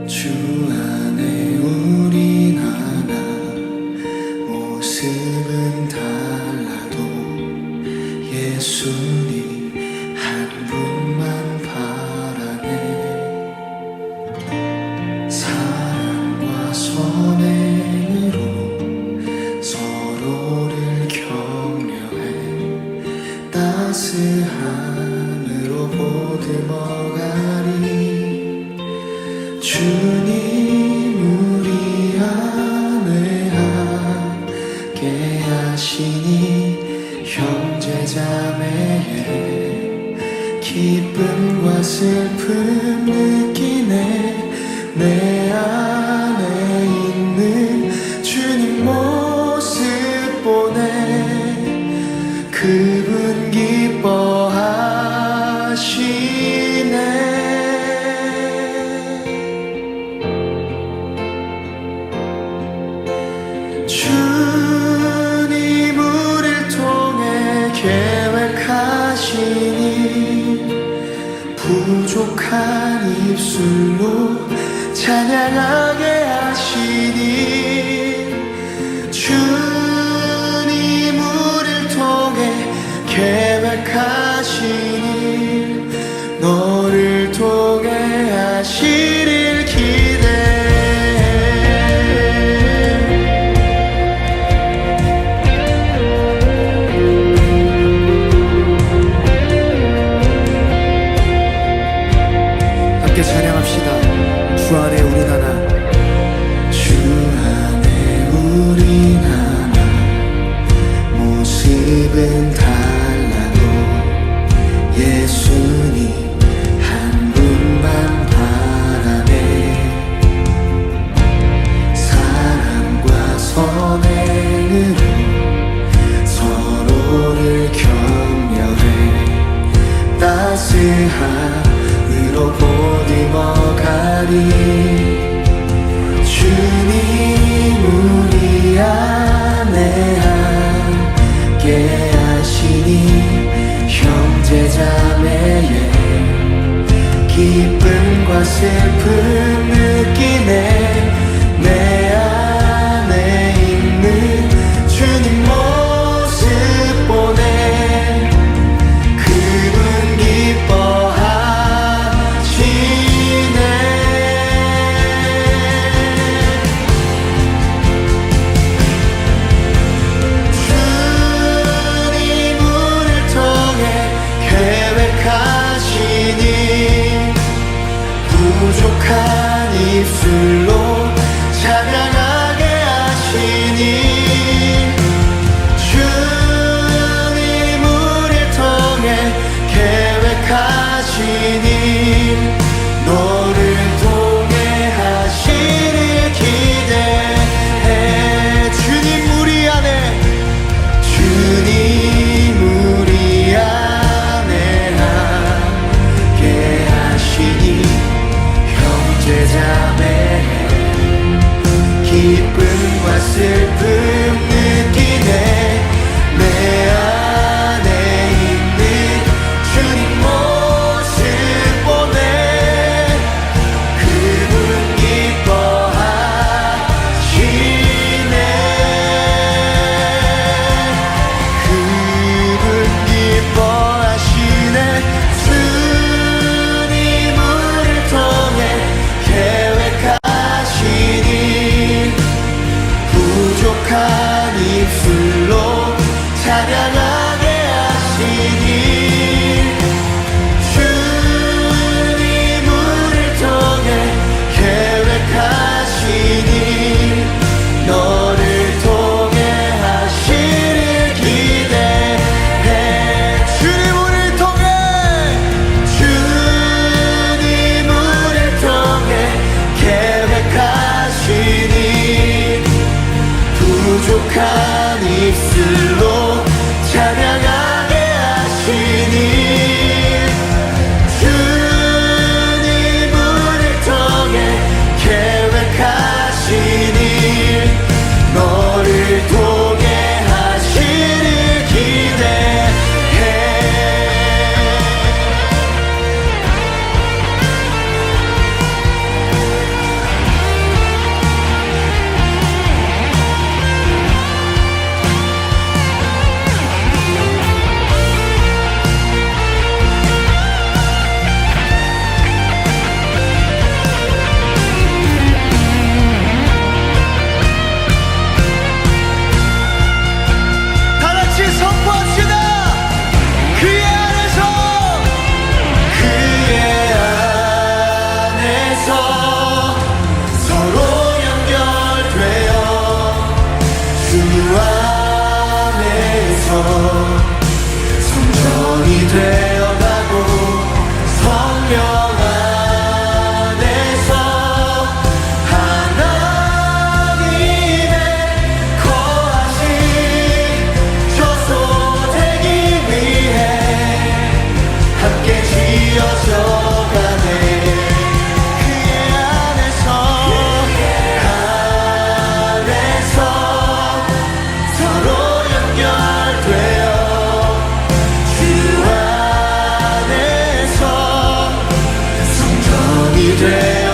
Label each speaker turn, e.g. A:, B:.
A: 주 안에 우린 하나, 모습은 달라도 예수님 한 분만 바라네. 사랑과 선행으로 서로를 격려해 따스함으로 보듬어가리. 주님 우리 안에 함께 하시니 형제자매의 기쁨과 슬픔 느끼네. 내 안에 있는 주님 모습 보네. 그분 기뻐하시네. 주님 우릴 통해 계획하시니 부족한 입술로 찬양하게 하시니. 주님 우릴 통해 계획하시니 너를 통해 하시릴 기대해. 함께 찬양합시다. 주 안에 우린 하나. 주 안에 우린 하나, 모습은 달라도 예수님 한 분만 바라네. 사랑과 선행으로 서로를 격려해 따스함으로 보듬어가리. 주님 우리 안에 함께 하시니 형제자매의 기쁨과 슬픔 느끼네. 내 안에 있는 주님 모습 보네. 그분 기뻐하시네. 주님 우릴 통해 계획하시니 부족한 입술로 찬양하게 하시니. 주님 우릴 통해 계획하시니 너를 통해 하시길 기대해. 주님 우리 안에, 주님 우리 안에 함께 하시니 형제자매의 되어가고 성령 안에서 하나님의 거하신 저소 되기 위해 함께 지어져가네. 그의 안에서 서로 연결되어 주 안에서 성전이 되어